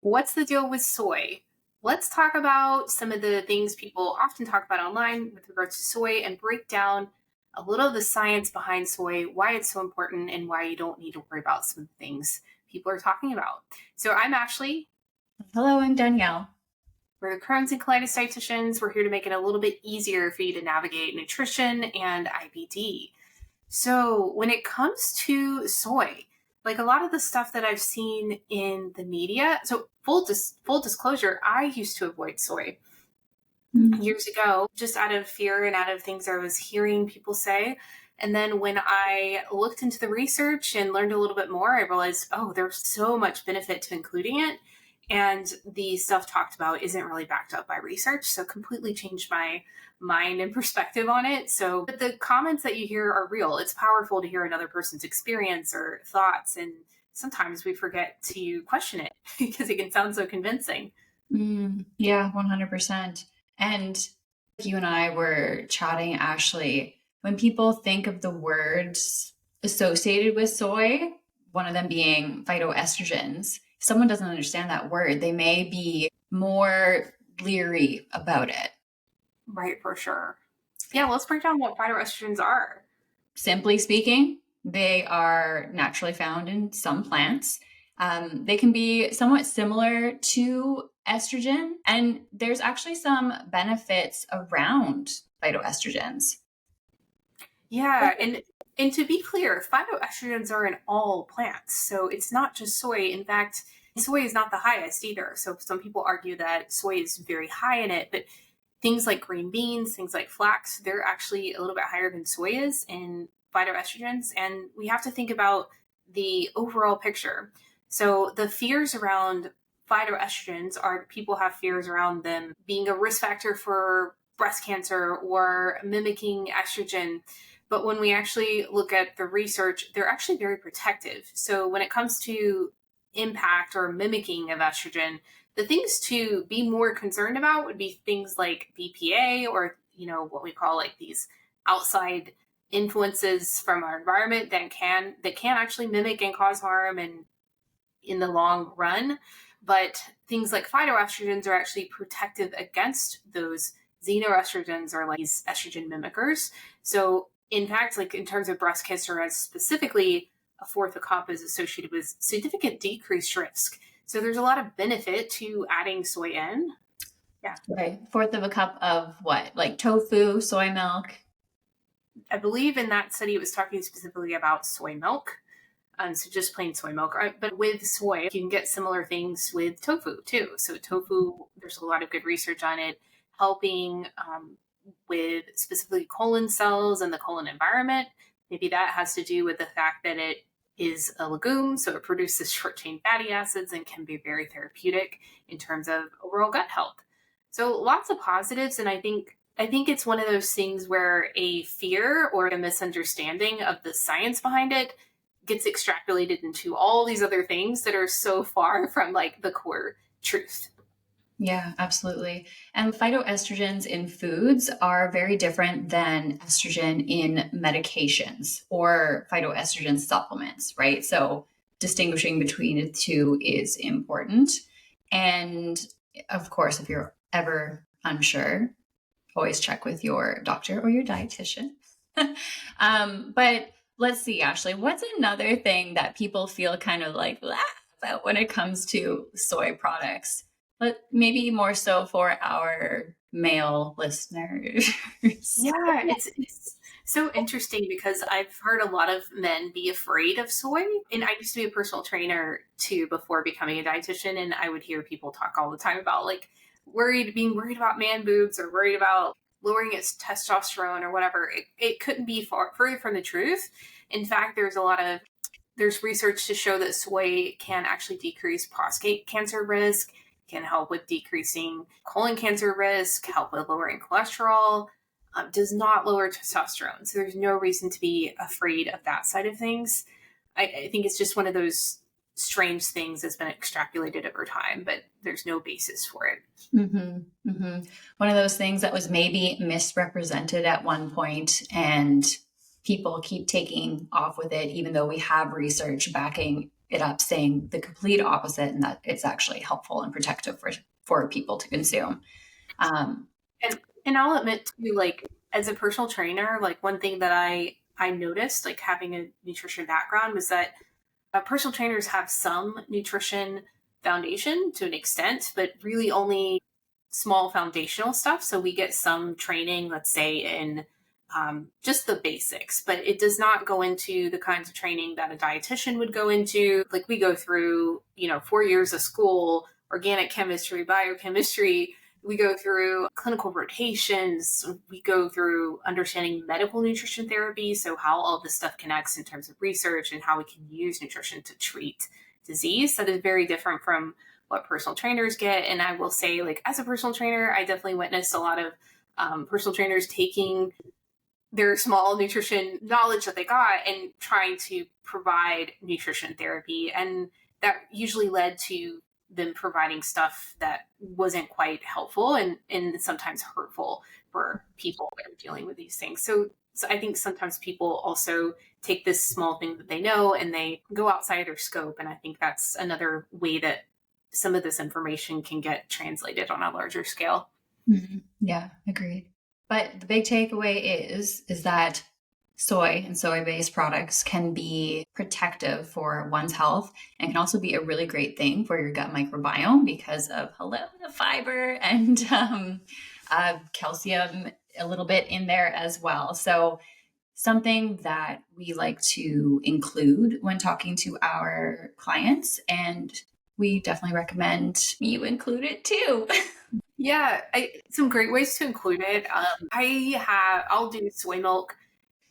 What's the deal with soy? Let's talk about some of the things people often talk about online with regards to soy and break down a little of the science behind soy, why it's so important, and why you don't need to worry about some of the things people are talking about. So I'm Ashley. Hello, I'm Danielle. We're the Crohn's and Colitis dietitians. We're here to make it a little bit easier for you to navigate nutrition and IBD. So when it comes to soy, like a lot of the stuff that I've seen in the media, so full disclosure, I used to avoid soy years ago, just out of fear and out of things I was hearing people say. And then when I looked into the research and learned a little bit more, I realized, oh, there's so much benefit to including it. And the stuff talked about isn't really backed up by research. So completely changed my mind and perspective on it. So but the comments that you hear are real. It's powerful to hear another person's experience or thoughts. And sometimes we forget to question it because it can sound so convincing. Yeah, 100%. And you and I were chatting, Ashley, when people think of the words associated with soy, one of them being phytoestrogens, if someone doesn't understand that word, they may be more leery about it. Right, for sure. Yeah, let's break down what phytoestrogens are. Simply speaking, they are naturally found in some plants. They can be somewhat similar to estrogen, and there's actually some benefits around phytoestrogens. Yeah, and to be clear, phytoestrogens are in all plants. So it's not just soy. In fact, soy is not the highest either. So some people argue that soy is very high in it, but things like green beans, things like flax, they're actually a little bit higher than soy is in phytoestrogens. And we have to think about the overall picture. So the fears around phytoestrogens are people have fears around them being a risk factor for breast cancer or mimicking estrogen. But when we actually look at the research, they're actually very protective. So when it comes to impact or mimicking of estrogen, the things to be more concerned about would be things like BPA or, what we call like these outside influences from our environment that can actually mimic and cause harm and in the long run. But things like phytoestrogens are actually protective against those. Xenoestrogens are like these estrogen mimickers. So in fact, like in terms of breast cancer, as specifically, a fourth of cup is associated with significant decreased risk. So there's a lot of benefit to adding soy in. Yeah. Right. Fourth of a cup of what? Like tofu, soy milk? I believe in that study, it was talking specifically about soy milk. So just plain soy milk. But with soy, you can get similar things with tofu too. So tofu, there's a lot of good research on it, helping with specifically colon cells and the colon environment. Maybe that has to do with the fact that it is a legume, so it produces short-chain fatty acids and can be very therapeutic in terms of overall gut health. So lots of positives, and I think it's one of those things where a fear or a misunderstanding of the science behind it gets extrapolated into all these other things that are so far from like the core truth. Yeah, absolutely. And phytoestrogens in foods are very different than estrogen in medications or phytoestrogen supplements, right? So distinguishing between the two is important. And of course, if you're ever unsure, always check with your doctor or your dietitian. But let's see, Ashley, what's another thing that people feel kind of like about when it comes to soy products? But maybe more so for our male listeners. Yeah, it's so interesting because I've heard a lot of men be afraid of soy. And I used to be a personal trainer too before becoming a dietitian. And I would hear people talk all the time about like being worried about man boobs or worried about lowering its testosterone or whatever. It couldn't be further from the truth. In fact, there's research to show that soy can actually decrease prostate cancer risk, can help with decreasing colon cancer risk, help with lowering cholesterol, does not lower testosterone. So there's no reason to be afraid of that side of things. I think it's just one of those strange things that's been extrapolated over time, but there's no basis for it. Mm-hmm, mm-hmm. One of those things that was maybe misrepresented at one point and people keep taking off with it, even though we have research backing it up saying the complete opposite, and that it's actually helpful and protective for people to consume. And I'll admit too, like as a personal trainer, like one thing that I noticed, like having a nutrition background, was that personal trainers have some nutrition foundation to an extent, but really only small foundational stuff. So we get some training, let's say, in just the basics, but it does not go into the kinds of training that a dietitian would go into. Like we go through, 4 years of school, organic chemistry, biochemistry. We go through clinical rotations. We go through understanding medical nutrition therapy. So, how all this stuff connects in terms of research and how we can use nutrition to treat disease. That is very different from what personal trainers get. And I will say, like, as a personal trainer, I definitely witnessed a lot of personal trainers taking their small nutrition knowledge that they got and trying to provide nutrition therapy. And that usually led to them providing stuff that wasn't quite helpful and sometimes hurtful for people that are dealing with these things. So I think sometimes people also take this small thing that they know and they go outside their scope. And I think that's another way that some of this information can get translated on a larger scale. Mm-hmm. Yeah, agreed. But the big takeaway is that soy and soy-based products can be protective for one's health and can also be a really great thing for your gut microbiome because of the fiber and calcium a little bit in there as well. So something that we like to include when talking to our clients, and we definitely recommend you include it too. Yeah, some great ways to include it. I'll do soy milk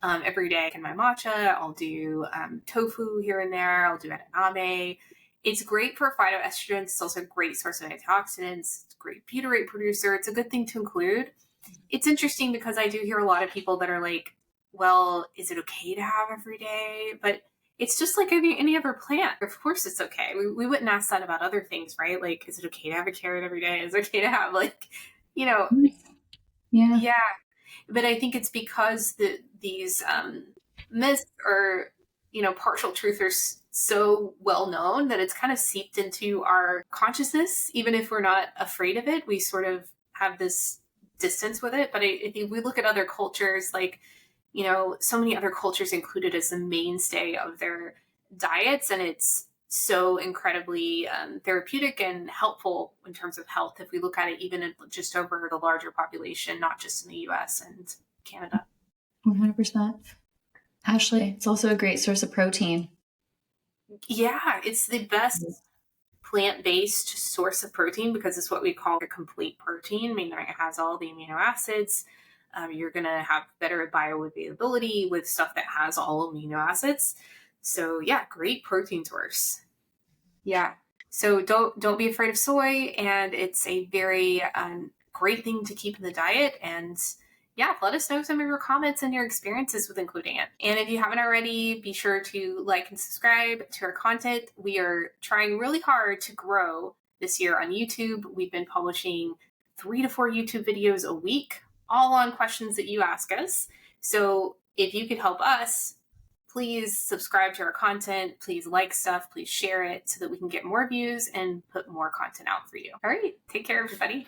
every day in my matcha. I'll do tofu here and there. I'll do edamame. It's great for phytoestrogens. It's also a great source of antioxidants. It's a great butyrate producer. It's a good thing to include. It's interesting because I do hear a lot of people that are like, well, is it okay to have every day? But it's just like any other plant. Of course it's okay. We wouldn't ask that about other things, right? Like, is it okay to have a carrot every day? Is it okay to have Yeah. yeah. But I think it's because these myths or, partial truth are so well known that it's kind of seeped into our consciousness. Even if we're not afraid of it, we sort of have this distance with it. But I think we look at other cultures, like, so many other cultures include it as the mainstay of their diets. And it's so incredibly therapeutic and helpful in terms of health if we look at it even in just over the larger population, not just in the US and Canada. 100%. Ashley, it's also a great source of protein. Yeah, it's the best plant-based source of protein because it's what we call a complete protein, meaning it has all the amino acids. You're going to have better bioavailability with stuff that has all amino acids. So yeah, great protein source. Yeah. So don't be afraid of soy, and it's a very great thing to keep in the diet. And yeah, let us know some of your comments and your experiences with including it. And if you haven't already, be sure to like and subscribe to our content. We are trying really hard to grow this year on YouTube. We've been publishing 3 to 4 YouTube videos a week, all on questions that you ask us. So if you could help us, please subscribe to our content. Please like stuff. Please share it so that we can get more views and put more content out for you. All right. Take care, everybody.